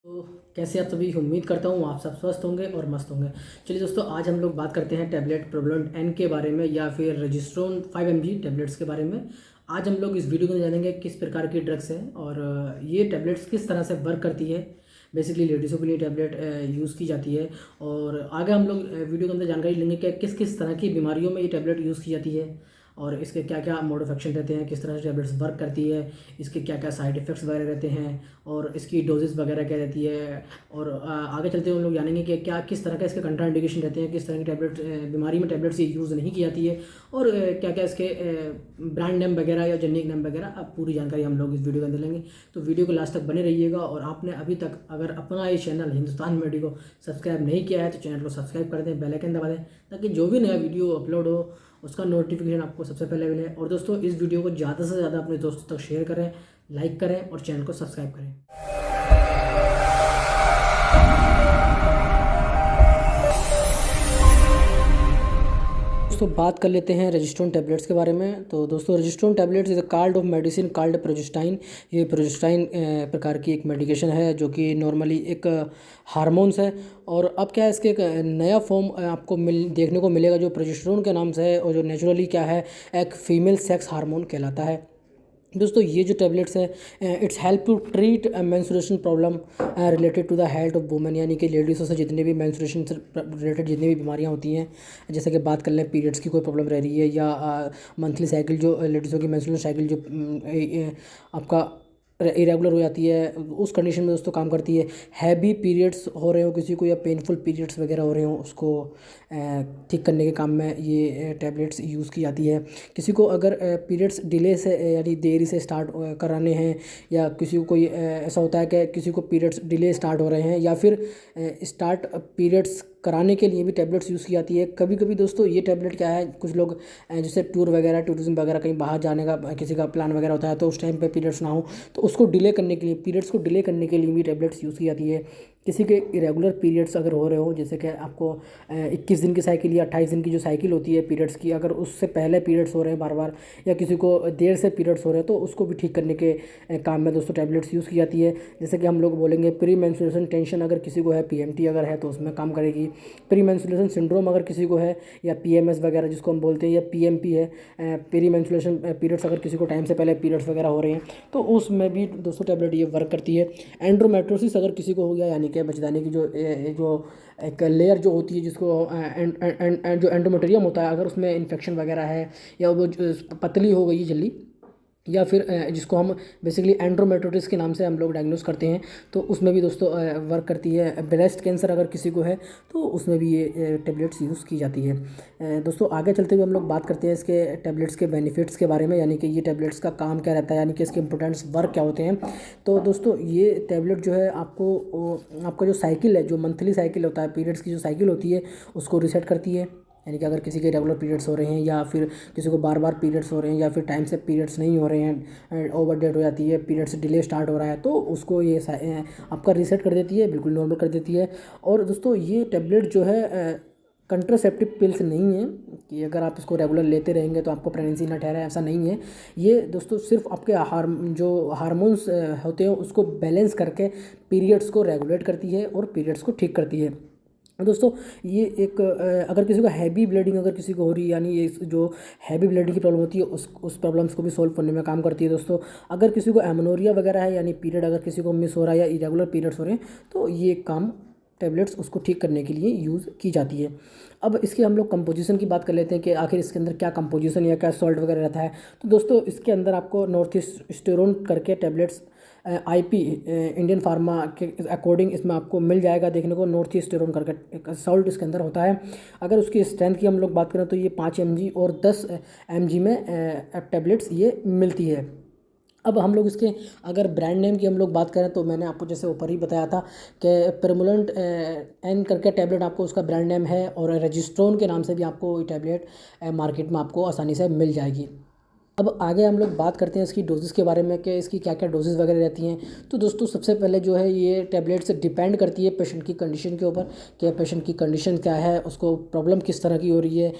तो कैसे आप सभी, उम्मीद करता हूँ आप सब स्वस्थ होंगे और मस्त होंगे। चलिए दोस्तों, आज हम लोग बात करते हैं टैबलेट प्रोवोलोंट एन के बारे में या फिर रजिस्ट्रोन 5 mg टैबलेट्स के बारे में। आज हम लोग इस वीडियो में जानेंगे किस प्रकार की ड्रग्स हैं और ये टैबलेट्स किस तरह से वर्क करती है। बेसिकली लेडीज़ों के लिए टैबलेट यूज़ की जाती है और आगे हम लोग वीडियो के अंदर जानकारी लेंगे कि किस किस तरह की बीमारियों में ये टैबलेट यूज़ की जाती है और इसके क्या क्या मोड ऑफ एक्शन रहते हैं, किस तरह से टैबलेट्स वर्क करती है, इसके क्या क्या साइड इफ़ेक्ट्स वगैरह रहते हैं और इसकी डोजेस वगैरह क्या रहती है। और आगे चलते हुए हम लोग जानेंगे कि क्या किस तरह का इसके कंट्राइंडिकेशन रहते हैं, किस तरह की टैबलेट बीमारी में टैबलेट्स ये यूज़ नहीं की जाती है और क्या क्या इसके ब्रांड नेम वगैरह या जेनेरिक नेम वगैरह, अब पूरी जानकारी हम लोग इस वीडियो के अंदर लेंगे। तो वीडियो को लास्ट तक बने रहिएगा और आपने अभी तक अगर अपना ये चैनल हिंदुस्तान मेडी को सब्सक्राइब नहीं किया है तो चैनल को सब्सक्राइब कर दें, बेल आइकन दबा दें ताकि जो भी नया वीडियो अपलोड हो उसका नोटिफिकेशन आपको सबसे पहले मिले। और दोस्तों, इस वीडियो को ज़्यादा से ज़्यादा अपने दोस्तों तक शेयर करें, लाइक करें और चैनल को सब्सक्राइब करें। दोस्तों, बात कर लेते हैं रजिस्ट्रोन टैबलेट्स के बारे में। तो दोस्तों, Regestrone tablets is a card of medicine called progestin. ये प्रोजेस्टाइन प्रकार की एक मेडिकेशन है जो कि नॉर्मली एक हार्मोन्स है। और अब क्या है, इसके एक नया फॉर्म आपको देखने को मिलेगा जो प्रोजेस्टेरोन के नाम से है और जो नेचुरली क्या है, एक फीमेल सेक्स हार्मोन कहलाता है। दोस्तों, ये जो टैबलेट्स है it's help to treat menstruation problem related to the health of women, यानी कि लेडीज़ों से जितने भी मेंस्ट्रुएशन से रिलेटेड जितनी भी बीमारियां होती हैं, जैसे कि बात कर लें पीरियड्स की कोई प्रॉब्लम रह रही है या मंथली साइकिल जो लेडीज़ों की मेंस्ट्रुएशन साइकिल जो आपका इरेगुलर हो जाती है, उस कंडीशन में दोस्तों काम करती है। हैवी पीरियड्स हो रहे हो किसी को या पेनफुल पीरियड्स वगैरह हो रहे हो, उसको ठीक करने के काम में ये टैबलेट्स यूज़ की जाती है। किसी को अगर पीरियड्स डिले से यानी देरी से स्टार्ट कराने हैं या किसी को कोई ऐसा होता है कि किसी को पीरियड्स डिले स्टार्ट हो रहे हैं या फिर स्टार्ट पीरियड्स कराने के लिए भी टैबलेट्स यूज़ की जाती है। कभी कभी दोस्तों ये टैबलेट क्या है, कुछ लोग जैसे टूर वगैरह टूरिज्म वगैरह कहीं बाहर जाने का किसी का प्लान वगैरह होता है तो उस टाइम पे पीरियड्स ना हो तो उसको डिले करने के लिए, पीरियड्स को डिले करने के लिए भी टैबलेट्स यूज़ की जाती है। किसी के इरेगुलर पीरियड्स अगर हो रहे हो, जैसे कि आपको 21 दिन की साइकिल या 28 दिन की जो साइकिल होती है पीरियड्स की, अगर उससे पहले पीरियड्स हो रहे हैं बार बार या किसी को देर से पीरियड्स हो रहे हैं तो उसको भी ठीक करने के काम में दोस्तों टैबलेट्स यूज़ की जाती है। जैसे कि हम लोग बोलेंगे प्री मेंस्ट्रुएशन टेंशन अगर किसी को है, पीएमटी अगर है तो उसमें काम करेगी। प्री मेंस्ट्रुएशन सिंड्रोम अगर किसी को है या पीएमएस वगैरह जिसको हम बोलते हैं या पीएमपी है, प्री मेंस्ट्रुएशन पीरियड्स अगर किसी को टाइम से पहले पीरियड्स वगैरह हो रहे हैं तो उसमें भी दोस्तों टैबलेट ये वर्क करती है। एंड्रोमेट्रोसिस अगर किसी को हो गया, यानी कि बच्चेदानी की जो एक लेयर जो होती है जिसको जो एंडोमेट्रियम होता है, अगर उसमें इन्फेक्शन वगैरह है या वो पतली हो गई जल्दी या फिर जिसको हम बेसिकली एंड्रोमेट्रोसिस के नाम से हम लोग डायग्नोस करते हैं, तो उसमें भी दोस्तों वर्क करती है। ब्रेस्ट कैंसर अगर किसी को है तो उसमें भी ये टैबलेट्स यूज़ की जाती है। दोस्तों, आगे चलते हुए हम लोग बात करते हैं इसके टैबलेट्स के बेनिफिट्स के बारे में, यानी कि ये टैबलेट्स का काम क्या रहता है, यानी कि इसके इंपॉर्टेंट्स वर्क क्या होते हैं। तो दोस्तों, ये टैबलेट जो है आपका जो साइकिल है, जो मंथली साइकिल होता है, पीरियड्स की जो साइकिल होती है उसको रिसेट करती है। यानी कि अगर किसी के रेगुलर पीरियड्स हो रहे हैं या फिर किसी को बार बार पीरियड्स हो रहे हैं या फिर टाइम से पीरियड्स नहीं हो रहे हैं, ओवर डेट हो जाती है, पीरियड्स डिले स्टार्ट हो रहा है, तो उसको ये आपका रीसेट कर देती है, बिल्कुल नॉर्मल कर देती है। और दोस्तों, ये टैबलेट जो है कंट्रासेप्टिव पिल्स नहीं है कि अगर आप इसको रेगुलर लेते रहेंगे तो आपको प्रेगनेंसी ना ठहरे, ऐसा नहीं है। ये दोस्तों सिर्फ आपके जो हार्मोन्स होते हैं उसको बैलेंस करके पीरियड्स को रेगुलेट करती है और पीरियड्स को ठीक करती है। दोस्तों, ये एक अगर किसी को हैवी ब्लीडिंग अगर किसी को हो रही है, यानी ये जो हैवी ब्लीडिंग की प्रॉब्लम होती है उस प्रॉब्लम्स को भी सॉल्व करने में काम करती है। दोस्तों, अगर किसी को एमनोरिया वगैरह है, यानी पीरियड अगर किसी को मिस हो रहा है या इरेगुलर पीरियड्स हो रहे हैं, तो ये काम टैबलेट्स उसको ठीक करने के लिए यूज़ की जाती है। अब इसके हम लोग कंपोजिशन की बात कर लेते हैं कि आखिर इसके अंदर क्या कंपोजिशन या क्या सॉल्ट वगैरह रहता है। तो दोस्तों, इसके अंदर आपको नॉर्थस्टेरोन करके टैबलेट्स आईपी इंडियन फार्मा के अकॉर्डिंग इसमें आपको मिल जाएगा देखने को, नॉर्थस्टेरोन करके एक सॉल्ट इसके अंदर होता है। अगर उसकी स्ट्रेंथ की हम लोग बात करें तो ये 5 mg और 10 mg में टैबलेट्स ये मिलती है। अब हम लोग इसके अगर ब्रांड नेम की हम लोग बात करें तो मैंने आपको जैसे ऊपर ही बताया था कि प्रोवोलोंट एन करके टैबलेट आपको उसका ब्रांड नेम है और रजिस्ट्रोन के नाम से भी आपको ये टैबलेट मार्केट में आपको आसानी से मिल जाएगी। अब आगे हम लोग बात करते हैं इसकी डोजेज़ के बारे में कि इसकी क्या क्या डोजेज़ वगैरह रहती हैं। तो दोस्तों सबसे पहले जो है ये टैबलेट्स डिपेंड करती है पेशेंट की कंडीशन के ऊपर कि पेशेंट की कंडीशन क्या है, उसको प्रॉब्लम किस तरह की हो रही है,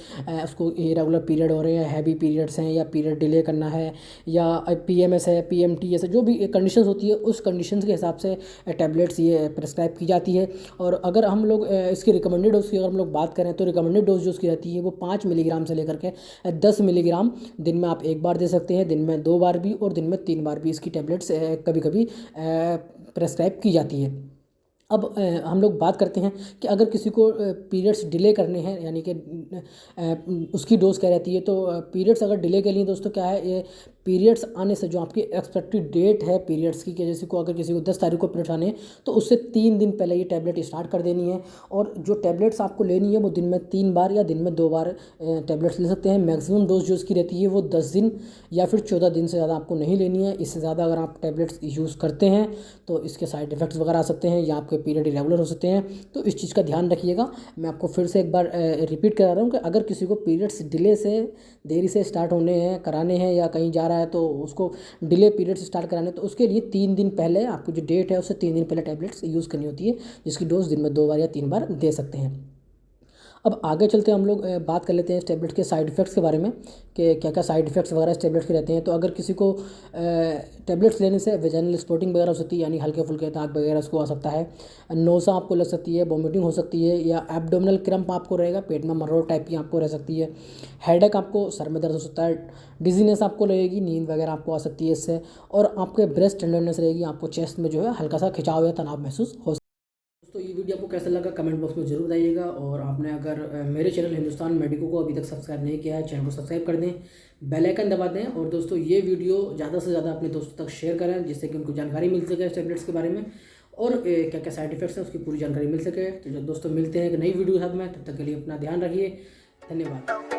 उसको इरेगुलर पीरियड हो रहे हैं, हैवी पीरियड्स हैं या पीरियड डिले करना है या PMS है, PMT ऐसे जो भी कंडीशंस होती है उस कंडीशंस के हिसाब से टैबलेट्स ये प्रिस्क्राइब की जाती है। और अगर हम लोग इसकी रिकमेंडेड डोज की अगर हम लोग बात करें तो रिकमेंडेड डोज जो उसकी रहती है वो 5 मिलीग्राम से लेकर के 10 मिलीग्राम दिन में आप एक बार दे सकते हैं, दिन में 2 बार भी और दिन में 3 बार भी इसकी टैबलेट्स कभी कभी प्रेस्क्राइब की जाती है। अब हम लोग बात करते हैं कि अगर किसी को पीरियड्स डिले करने हैं यानी कि उसकी डोज क्या रहती है। तो पीरियड्स अगर डिले के लिए दोस्तों क्या है, ये पीरियड्स आने से जो आपकी एक्सपेक्टेड डेट है पीरियड्स की, कि जैसे को अगर किसी को 10 तारीख को पीरियड्स आने हैं तो उससे 3 दिन पहले ये टैबलेट स्टार्ट कर देनी है। और जो टैबलेट्स आपको लेनी है वो दिन में 3 बार या दिन में 2 बार टैबलेट्स ले सकते हैं। मैक्सिमम डोज जो उसकी रहती है वो 10 दिन या फिर 14 दिन से ज़्यादा आपको नहीं लेनी है। इससे ज़्यादा अगर आप टैबलेट्स यूज़ करते हैं तो इसके साइड इफ़ेक्ट्स वगैरह आ सकते हैं या आपके पीरियड इरेगुलर हो सकते हैं। तो इस चीज़ का ध्यान रखिएगा। मैं आपको फिर से एक बार रिपीट करा रहा हूँ कि अगर किसी को पीरियड्स डिले से देरी से स्टार्ट होने हैं, कराने हैं या कहीं जा रहा है तो उसको डिले पीरियड्स स्टार्ट कराने, तो उसके लिए 3 दिन पहले आपकी जो डेट है उससे 3 दिन पहले टैबलेट्स यूज़ करनी होती है, जिसकी डोज दिन में 2 बार या 3 बार दे सकते हैं। अब आगे चलते हम लोग बात कर लेते हैं इस टैबलेट के साइड इफ़ेक्ट्स के बारे में कि क्या क्या साइड इफ़ेक्ट्स वगैरह इस टैबलेट्स के रहते हैं। तो अगर किसी को टैबलेट्स लेने से वेजाइनल स्पॉटिंग वगैरह हो सकती है यानी हल्के फुल्के दाग वगैरह उसको आ सकता है, नोसा आपको लग सकती है, वॉमिटिंग हो सकती है या एब्डोमिनल क्रम्प आपको रहेगा, पेट में मरोड़ टाइप की आपको रह सकती है, हेडेक आपको सर में दर्द हो सकता है, डिजीनेस आपको लगेगी, नींद वगैरह आपको आ सकती है इससे, और आपके ब्रेस्ट टेंडरनेस रहेगी, आपको चेस्ट में जो है हल्का सा खिंचाव या तनाव महसूस हो। दोस्तों ये वीडियो आपको कैसा लगा कमेंट बॉक्स में जरूर बताइएगा। और आपने अगर मेरे चैनल हिंदुस्तान मेडिको को अभी तक सब्सक्राइब नहीं किया है, चैनल को सब्सक्राइब कर दें, बेल आइकन दबा दें। और दोस्तों ये वीडियो ज़्यादा से ज़्यादा अपने दोस्तों तक शेयर करें जिससे कि उनको जानकारी मिल सके टैबलेट्स के बारे में और क्या क्या साइड इफेक्ट्स हैं उसकी पूरी जानकारी मिल सके। तो जब दोस्तों मिलते हैं एक नई वीडियो के साथ में, तब तक के लिए अपना ध्यान रखिए। धन्यवाद।